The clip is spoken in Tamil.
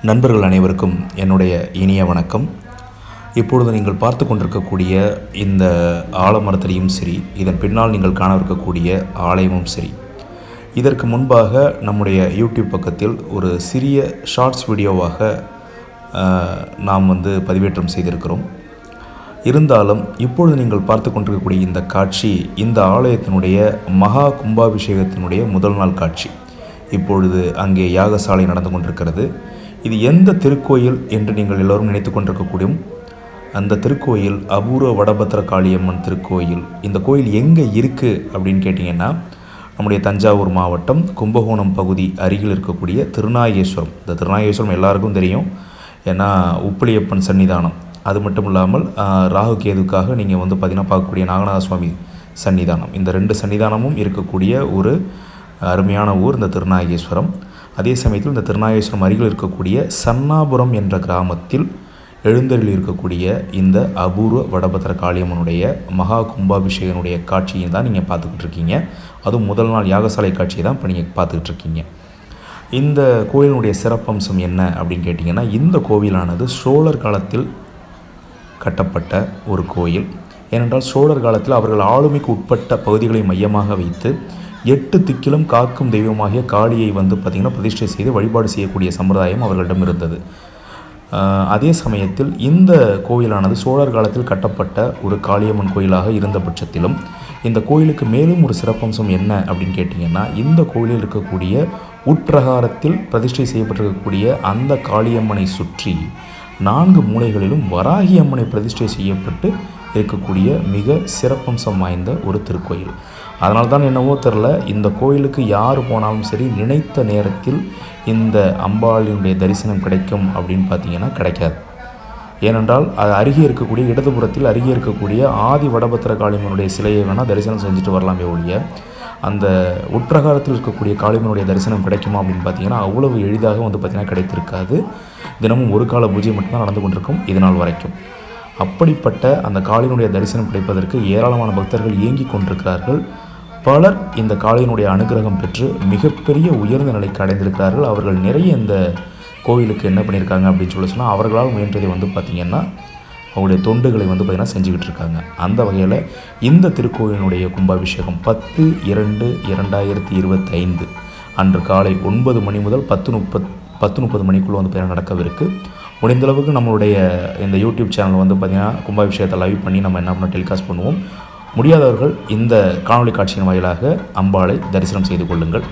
நண்பர்கள் அனைவருக்கும் என்னுடைய இனிய வணக்கம். இப்பொழுது நீங்கள் பார்த்து கொண்டிருக்கக்கூடிய இந்த ஆலமரத்திலையும் சரி, இதன் பின்னால் நீங்கள் காணவிருக்கக்கூடிய ஆலயமும் சரி, இதற்கு முன்பாக நம்முடைய யூடியூப் பக்கத்தில் ஒரு சிறிய ஷார்ட்ஸ் வீடியோவாக நாம் பதிவேற்றம் செய்திருக்கிறோம். இருந்தாலும் இப்பொழுது நீங்கள் பார்த்து கொண்டிருக்கக்கூடிய இந்த காட்சி இந்த ஆலயத்தினுடைய மகா கும்பாபிஷேகத்தினுடைய முதல் நாள் காட்சி. இப்பொழுது அங்கே யாகசாலை நடந்து கொண்டிருக்கிறது. இது எந்த திருக்கோயில் என்று நீங்கள் எல்லோரும் நினைத்து கொண்டிருக்கக்கூடிய அந்த திருக்கோயில் அபூர்வ வடபத்திர காளியம்மன் திருக்கோயில். இந்த கோயில் எங்கே இருக்குது அப்படின்னு கேட்டிங்கன்னா, நம்முடைய தஞ்சாவூர் மாவட்டம் கும்பகோணம் பகுதி அருகில் இருக்கக்கூடிய திருநாகேஸ்வரம். இந்த திருநாகேஸ்வரம் எல்லாருக்கும் தெரியும், ஏன்னா உப்பிலியப்பன் சன்னிதானம். அது மட்டும் இல்லாமல் ராகு கேதுக்காக நீங்கள் பார்த்திங்கன்னா பார்க்கக்கூடிய நாகநாத சுவாமி சன்னிதானம். இந்த ரெண்டு சன்னிதானமும் இருக்கக்கூடிய ஒரு அருமையான ஊர் இந்த திருநாகேஸ்வரம். அதே சமயத்தில் இந்த திருநாகேஸ்வரம் அருகில் இருக்கக்கூடிய சன்னாபுரம் என்ற கிராமத்தில் எழுந்தருளில் இருக்கக்கூடிய இந்த அபூர்வ வடபத்திர காளியம்மனுடைய மகா கும்பாபிஷேகனுடைய காட்சியை தான் நீங்கள் பார்த்துக்கிட்டு இருக்கீங்க. அதுவும் முதல் நாள் யாகசாலை காட்சியை தான் இப்போ நீங்கள் பார்த்துக்கிட்டு இருக்கீங்க. இந்த கோயிலினுடைய சிறப்பம்சம் என்ன அப்படின்னு கேட்டிங்கன்னா, இந்த கோவிலானது சோழர் காலத்தில் கட்டப்பட்ட ஒரு கோயில். ஏனென்றால் சோழர் காலத்தில் அவர்கள் ஆளுமைக்கு உட்பட்ட பகுதிகளை மையமாக வைத்து 8 திக்கிலும் காக்கும் தெய்வமாகிய காளியை பார்த்திங்கன்னா பிரதிஷ்டை செய்து வழிபாடு செய்யக்கூடிய சம்பிரதாயம் அவர்களிடம் இருந்தது. அதே சமயத்தில் இந்த கோயிலானது சோழர் காலத்தில் கட்டப்பட்ட ஒரு காளியம்மன் கோயிலாக இருந்த பட்சத்திலும் இந்த கோயிலுக்கு மேலும் ஒரு சிறப்பம்சம் என்ன அப்படின்னு கேட்டிங்கன்னா, இந்த கோயிலில் இருக்கக்கூடிய உட்பிரகாரத்தில் பிரதிஷ்டை செய்யப்பட்டிருக்கக்கூடிய அந்த காளியம்மனை சுற்றி 4 மூலைகளிலும் வராகி அம்மனை பிரதிஷ்டை செய்யப்பட்டு இருக்கக்கூடிய மிக சிறப்பம்சம் வாய்ந்த ஒரு திருக்கோயில். அதனால தான் என்னவோ தெரில, இந்த கோயிலுக்கு யார் போனாலும் சரி நினைத்த நேரத்தில் இந்த அம்பாளினுடைய தரிசனம் கிடைக்கும் அப்படின்னு பார்த்தீங்கன்னா கிடைக்காது. ஏனென்றால் அது அருகே இருக்கக்கூடிய இடதுபுறத்தில் அருகே இருக்கக்கூடிய ஆதி வடபத்திர காளியம்மனுடைய சிலையை வேணால் தரிசனம் செஞ்சுட்டு வரலாமே ஒழிய, அந்த உட்பிரகாரத்தில் இருக்கக்கூடிய காளியம்மனுடைய தரிசனம் கிடைக்குமா அப்படின்னு பார்த்தீங்கன்னா அவ்வளவு எளிதாக பார்த்திங்கன்னா கிடைத்திருக்காது. தினமும் ஒரு கால பூஜை மட்டும்தான் நடந்து கொண்டிருக்கும் இதனால் வரைக்கும். அப்படிப்பட்ட அந்த காளியினுடைய தரிசனம் கிடைப்பதற்கு ஏராளமான பக்தர்கள் இயங்கி கொண்டிருக்கிறார்கள். பலர் இந்த காளியினுடைய அனுகிரகம் பெற்று மிகப்பெரிய உயர்ந்த நிலைக்கு அடைந்திருக்கிறார்கள். அவர்கள் நிறைய இந்த கோவிலுக்கு என்ன பண்ணியிருக்காங்க அப்படின்னு சொன்னால், அவர்களால் முயன்றதை பார்த்திங்கன்னா அவங்களுடைய தொண்டுகளை பார்த்திங்கன்னா செஞ்சுக்கிட்டு இருக்காங்க. அந்த வகையில் இந்த திருக்கோயிலினுடைய கும்பாபிஷேகம் 10/2/2025 அன்று காலை 9 மணி முதல் 10:30 மணிக்குள்ளே பார்த்திங்கன்னா நடக்கவிருக்கு. முடிந்தளவுக்கு நம்மளுடைய இந்த யூடியூப் சேனல் பார்த்திங்கன்னா கும்பாபிஷேகத்தை லைவ் பண்ணி நம்ம என்ன பண்ண டெலிகாஸ்ட் பண்ணுவோம். முடியாதவர்கள் இந்த காணொளி காட்சியின் வாயிலாக அம்பாளை தரிசனம் செய்து கொள்ளுங்கள்.